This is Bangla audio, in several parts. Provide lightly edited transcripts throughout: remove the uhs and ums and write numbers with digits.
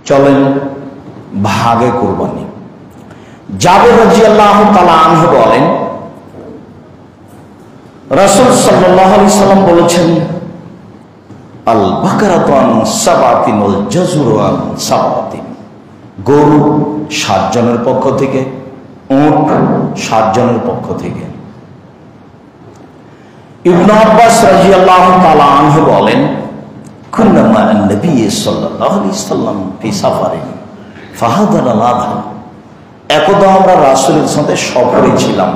চলেন ভাগে কুরবানি। জাবের রাদিয়াল্লাহু তাআলা আনহু বলেন, রাসূল সাল্লাল্লাহু আলাইহি সাল্লাম বলেছেন, আল বাকারাতু আন সাবাতিন ওয়াল জাজুরু আন সাবাতিন। গরু 7 জনের পক্ষ থেকে, উট 7 জনের পক্ষ থেকে। ইবনে আব্বাস রাদিয়াল্লাহু তাআলা আনহু বলেন, কুন্না মা'আন নবী সাল্লাল্লাহু আলাইহি সাল্লাম ফি সাফারিন ফাহাদারা লাদা। একদা আমরা রাসূলের সাথে সফরে ছিলাম,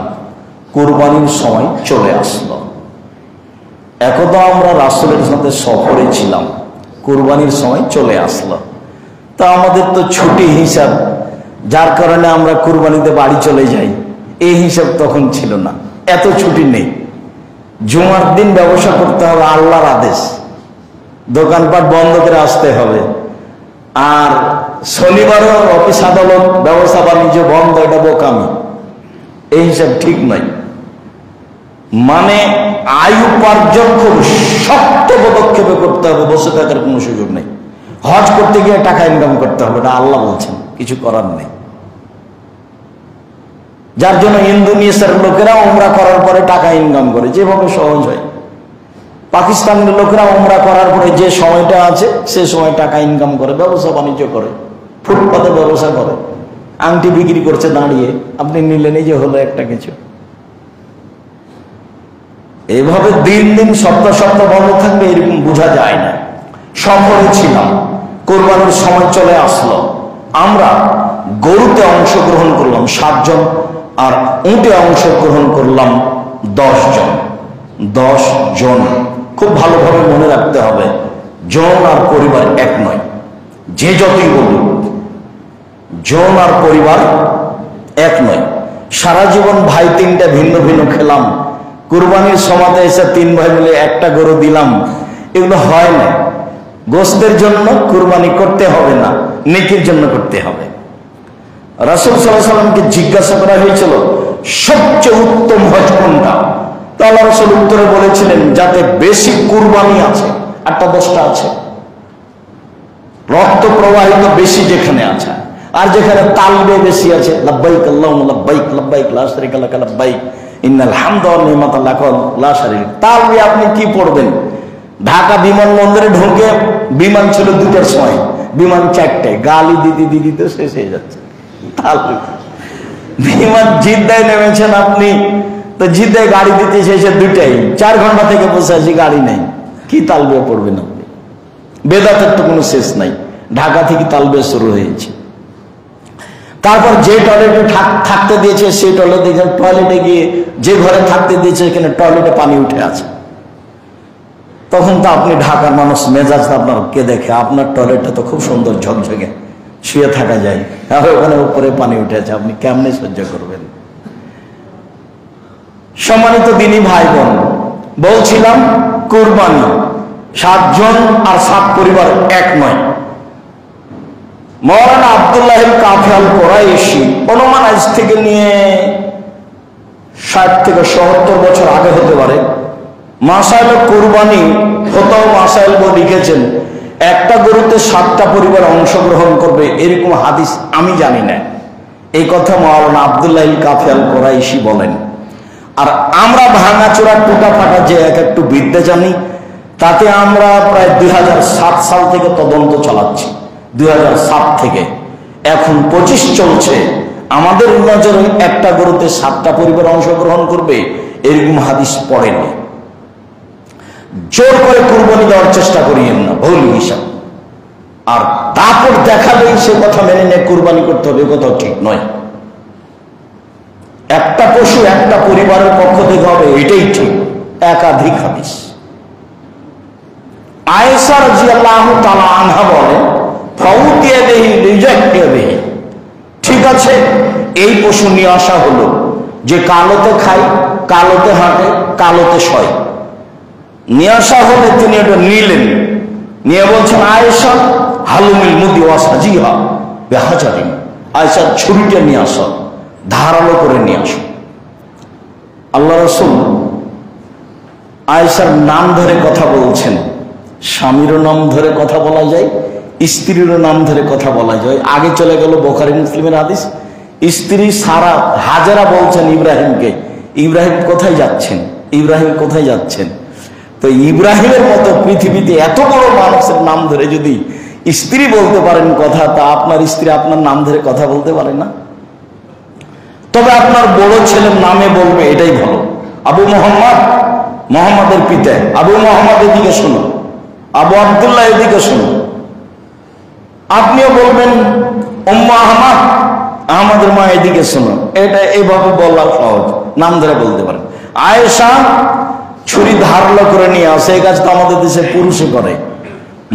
কুরবানির সময় চলে আসলো। একদা আমরা রাসূলের সাথে সফরে ছিলাম, কুরবানির সময় চলে আসলো। তা আমাদের তো ছুটি হিসাব, যার কারণে আমরা কুরবানিতে বাড়ি চলে যাই, এই হিসাব তখন ছিল না, এত ছুটি নেই। জুমার দিন ব্যবসা করতে হবে, আল্লাহর আদেশ, দোকানপাট বন্ধ করে আসতে হবে। আর শনিবারও অফিস আদালত ব্যবসা বাণিজ্য বন্ধ, এটা বোকামি, এই হিসাব ঠিক নয়। মানে আয়ু উপার্জন খুব শক্ত পদক্ষেপে করতে হবে, বসে থাকার কোনো সুযোগ নেই। হজ করতে গিয়ে টাকা ইনকাম করতে হবে, এটা আল্লাহ বলছেন, কিছু করার নেই। যার জন্য ইন্দোনেশিয়ার লোকেরা উমরা করার পরে টাকা ইনকাম করে, যেভাবে সহজ হয়। পাকিস্তানের লোকেরা উমরা করার পরে যে সময়টা আছে সে সময় টাকা ইনকাম করে, ব্যবসা বাণিজ্য করে, ফুটপাতে ব্যবসা করে, আংটি বিক্রি করছে দাঁড়িয়ে, আপনি নিলেন, এই যে হলো একটা কিছু। এইভাবে দিন দিন সপ্তাহ সপ্তাহ বন্ধ থাকবে, এরকম বোঝা যায় না। সফরে ছিলাম, কোরবানির সময় চলে আসলো, আমরা গরুতে অংশগ্রহণ করলাম 7 জন, আর উটে অংশগ্রহণ করলাম 10 জন। 10 জন, খুব ভালোভাবে মনে রাখতে হবে, জন আর পরিবার এক নয়। যে যতই বলুক, জন আর পরিবার এক নয়। সারা জীবন ভাই 3টা ভিন্ন ভিন্ন খেলাম, কুরবানির সময়তে এসে 3 ভাই মিলে একটা গরু দিলাম, এগুলো হয় না। গোশতের জন্য কুরবানি করতে হবে না, নেকির জন্য করতে হবে। রাসূল সাল্লাল্লাহু আলাইহি সাল্লামকে জিজ্ঞাসা করা হয়েছিল সবচেয়ে উত্তম হজ কোনটা? তো আল্লাহ রাসূল উত্তরে বলেছিলেন, যাতে বেশি কুরবানি আছে, 8টা 10টা আছে, রক্ত প্রবাহিত বেশি যেখানে আছে, আর যেখানে তালবে বেশি আছে, লাব্বাইক আল্লাহুম্মা লাব্বাইক লাব্বাইক লা শারীকা লাকা লাব্বাইক ইন্নাল হামদা ওয়ান নি'মাতা লাকা লা শারীকা। তালবে আপনি কি পড়বেন? ঢাকা বিমানবন্দরে ঢুকে বিমান ছিল 2টার সময়, বিমান 4টায়, গালি দিতে দিতে শেষ হয়ে যাচ্ছে। তালবে বিমান জিদ্দায় নেমেছেন আপনি, তো জিদ্দায় গাড়ি দিতে শেষে 2টায়, 4 ঘন্টা থেকে বসে আছি, গাড়ি নেই, কি তালবে পড়বেন আপনি? বেদাতের তো কোনো শেষ নাই, ঢাকা থেকে তালবে শুরু হয়েছে। তারপর যে টয়লেটে থাকতে দিয়েছে সেই টয়লেটে গিয়ে, যে ঘরে থাকতে দিয়েছে এখানে টয়লেটে পানি উঠে আছে। তখন তো আপনি ঢাকার মানুষ, মেজাজ আপনার কে দেখে, আপনার টয়লেটটা তো খুব সুন্দর ঝকঝকে, শুয়ে থাকা যায়, আর ওখানে উপরে পানি উঠে আছে, আপনি কেমনে সহ্য করবেন? সম্মানিত দিনী ভাই বোন, বলছিলাম কুরবানি 7 জন আর 7 পরিবার এক নয়। মাওলানা আব্দুল্লাহ আল কাফি আল কুরাইশি, অনুমান আজ থেকে নিয়ে 60 থেকে 70 বছর আগে হতে পারে, মাসাইল কুরবানি ফতোয়া মাসাইল বই লিখেছেন, একটা গরুতে 7টা পরিবার অংশগ্রহণ করবে, এরকম হাদিস আমি জানি না। এই কথা মাওলানা আব্দুল্লাহ আল কাফি আল কুরাইশি বলেন। আর আমরা ভাঙাচোরা টুটা ফাটা যে একটু বিদ্যা জানি, তাতে আমরা প্রায় 2007 সাল থেকে তদন্ত চালাচ্ছি। 2007 থেকে এখন 25 চলছে, আমাদের নজরে একটা গরুতে 7টা পরিবার অংশগ্রহণ করবে, এরকম হাদিস পড়েনি। জোর করে কুরবানি দেওয়ার চেষ্টা করিয়েন না, ভুল হিসাব। আর তারপর দেখালেই সে কথা মেনে নিয়ে কুরবানি করতে হবে, কথা ঠিক নয়। একটা পশু একটা পরিবারের পক্ষ থেকে হবে, এটাই ঠিক। একাধিক হাদিস। আয়েশা রাদিয়াল্লাহু তাআলা আনহা বলেন, ফাউতিয়া বিহি লিজাক্তিয়া বিহি, ঠিক আছে, এই পশু নিয়ে আসা হলো, যে কালোতে খায়, কালোতে হাঁটে, কালোতে শয়, নিয়ে আসা হলে তিনি এটা নিলেন, নিয়ে বলছেন, আয়েশা হালুমিল মুদি ওয়াসাজিহা বিহাজারিন, আয়েশা ছুরিটা নিয়ে আসো, ধারালো করে নিয়ে আসো। আল্লাহ রাসূল আয়েশার নাম ধরে কথা বলছেন, স্বামীরও নাম ধরে কথা বলা যায়, স্ত্রীর নাম ধরে কথা বলা যায়। আগে চলে গেল বুখারী মুসলিমের হাদিস, স্ত্রী সারা হাজেরা বলছেন ইব্রাহিমকে, ইব্রাহিম কোথায় যাচ্ছেন, ইব্রাহিম কোথায় যাচ্ছেন। তো ইব্রাহিমের মতো পৃথিবীতে এত বড় মানুষের নাম ধরে যদি স্ত্রী বলতে পারেন কথা, তা আপনার স্ত্রী আপনার নাম ধরে কথা বলতে পারে না? তবে আপনার বড় ছেলের নামে বলবে, এটাই ভালো। আবু মোহাম্মদ, মোহাম্মদের পিতা আবু মোহাম্মদ, এদিকে শুনুন। আবু আব্দুল্লাহ, এদিকে শুনুন। আপনিও বলবেন উম্মু আহমদ, আহমদের মা, এদিকে শুনুন। এটা এইভাবে বলা সহজ, নাম ধরে বলতে পারেন। আয়েশা ছুরি ধারালো করে নিয়ে আসে, এই কাজ তো আমাদের দেশে পুরুষে করে,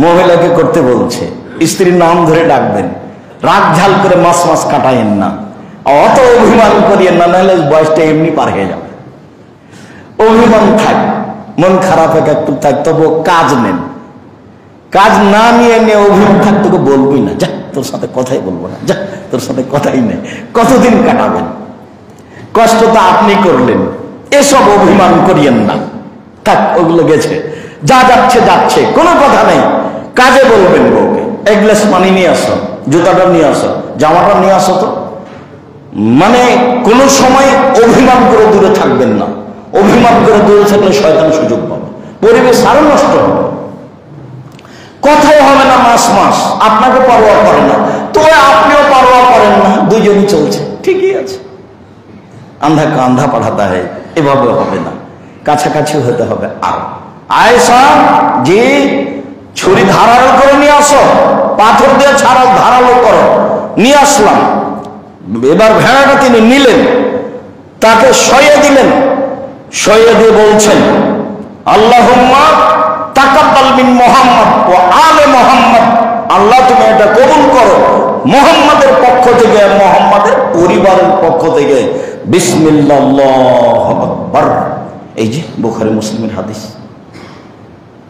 মহিলাকে করতে বলছে। স্ত্রীর নাম ধরে ডাকবেন, রাগ ঝাল করে মাস মাস কাটাইয়েন না, অত অভিমান করিয়েন না, নাহলে বয়সটা এমনি পার হয়ে যাবে। অভিমান থাক, মন খারাপ একটু থাক, তবু কাজ নেন। কাজ না নিয়ে অভিমান থাক, তোকে বলবই না, যা তোর সাথে কথাই বলবো না, যা তোর সাথে কথাই নেই। কতদিন কাটাবেন? কষ্ট তো আপনি করলেন, এসব অভিমান করিয়েন না, থাক, ওগুলো গেছে, যা যাচ্ছে যাচ্ছে, কোনো কথা নেই। কাজে বলবেন বউকে, এক গ্লাস পানি নিয়ে আসো, জুতাটা নিয়ে আসো, জামাটা নিয়ে আসো। তো মানে কোন সময় অভিমান করে দূরে থাকবেন না। অভিমান করে দূরে থাকলে শয়তান সুযোগ পাবে, পরিবেশ আরো নষ্ট হবে, কথাই হবে না মাস মাস। আপনাকে পরোয়া করে না, তো আপনিও পরোয়া করেন না, দুজনই চলছে, ঠিকই আছে। আন্ধা কা আন্ধা পাঠাতে হয়, এভাবে হবে না, কাছাকাছি হতে হবে। আর আয়েশা, যে ছুরি ধারালো করে নিয়ে আসো, পাথর দিয়ে ছাড়াও ধারালো করো, নিয়ে আসলাম। এবার ভেড়াটা তিনি নিলেন, তাকে সইয়ে দিলেন, সইয়ে দিয়ে বলছেন আল্লাহুম্মা তাকাব্বাল মিন মুহাম্মদ ওয়া আলে মুহাম্মদ, আল্লাহ তুমি এটা কবুল করো মুহাম্মাদের পক্ষ থেকে, মুহাম্মাদের পরিবারের পক্ষ থেকে। বিসমিল্লাহ, আল্লাহু আকবার। এই যে বুখারী মুসলিমের হাদিস,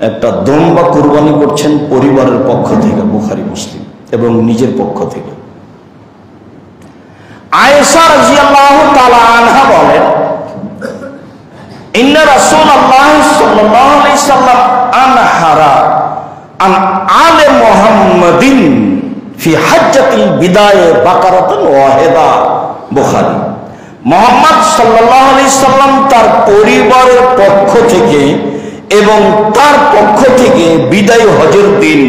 একটা দুম্বা কুরবানি করছেন পরিবারের পক্ষ থেকে, বুখারী মুসলিম, এবং নিজের পক্ষ থেকে। আয়েশা রাদিয়াল্লাহু তাআলা আনহা বলেন, ইন্না রাসূলুল্লাহ সাল্লাল্লাহু আলাইহি সাল্লাম আনহারা আন আলে মুহাম্মাদিন ফি হাজ্জাতিল বিদায়ে বাকারাতান ওয়াহিদা। বুখারী। মুহাম্মদ সাল্লাল্লাহু আলাইহি সাল্লাম তার পরিবারের পক্ষ থেকে এবং তার পক্ষ থেকে বিদায় হজের দিন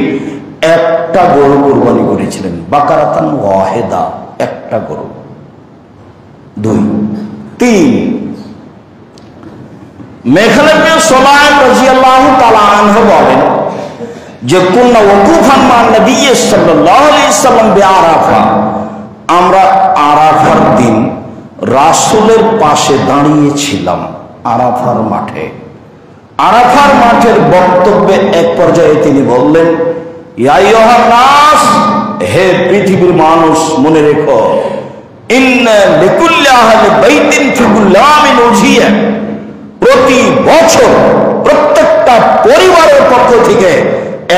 একটা গরু কুরবানি করেছিলেন। বাকারাতান ওয়াহিদা, একটা গরু। 2, 3 মেখলাত বিন সুলাইম রাদিয়াল্লাহু তাআলা আনহু বলেন যে কুননা ওয়াকুফান মা নবী সাল্লাল্লাহু আলাইহি সাল্লাম বিআরাফা, আমরা আরাফার দিন রাসূলের পাশে দাঁড়িয়েছিলাম আরাফার মাঠে। আরাফার মাঠের বক্তব্যে এক পর্যায়ে তিনি বললেন, ইয়া আইয়ুহান নাস, হে পৃথিবীর মানুষ, মনে রেখো, ইন্না লিকুল্লি আহলি বাইতিন ফি কুল্লি আমিন উযিয়া, প্রতি বছর প্রত্যেকটা পরিবারের পক্ষ থেকে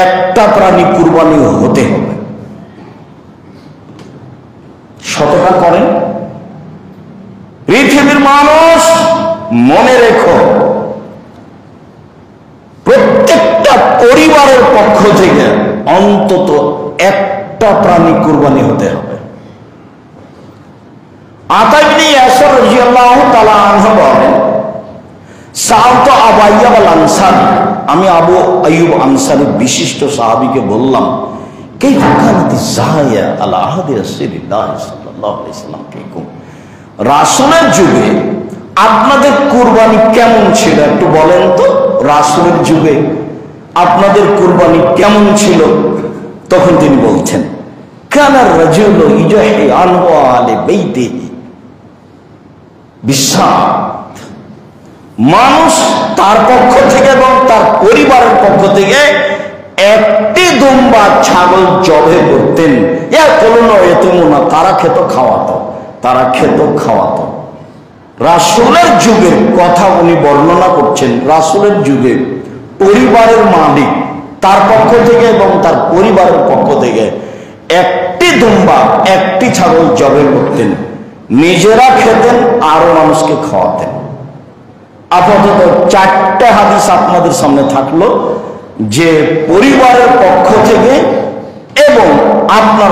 একটা প্রাণী কুরবানি হতে হবে। শতটা করেন পৃথিবীর মানুষ, মনে রেখো, প্রত্যেকটা পরিবারের পক্ষ থেকে অন্তত একটা প্রাণী কুরবানি হতে হবে। আতা ইবনে ইয়াসির রাদিয়াল্লাহু তাআলা আনহু বলেন, সাআলতু আবু আইয়ুব আল আনসারী, আমি আবু আইয়ুব আনসারী বিশিষ্ট সাহাবীকে বললাম, কাইফা কানাতি যায়া আলা আহদি রাসূলিল্লাহ সাল্লাল্লাহু আলাইহি ওয়াসাল্লাম, রাসূলের যুগে আপনাদের কুরবানি কেমন ছিল একটু বলেন তো। রাসূলের যুগে আপনাদের কুরবানি কেমন ছিল? তখন তিনি বলছেন, কানা রাজুলু ইজাহি আনহু আলি বাইতিহি, বিশ্বাস মানুষ তার পক্ষ থেকে এবং তার পরিবারের পক্ষ থেকে একটি দুম্বা ছাগল জবে করতেন। তারা খেত খাওয়াতো, তারা খেত খাওয়াতো। রাসূলের যুগের কথা উনি বর্ণনা করছেন। রাসূলের যুগে পরিবারের মালিক তার পক্ষ থেকে এবং তার পরিবারের পক্ষ থেকে একটি দুম্বা, একটি ছাগল জবে করতেন, নিজেরা খেতেন, আরো মানুষকে খাওয়াতেন। আপাতত 4টে হাদিস আপনাদের সামনে থাকলো যে পরিবারের পক্ষ থেকে এবং আপনার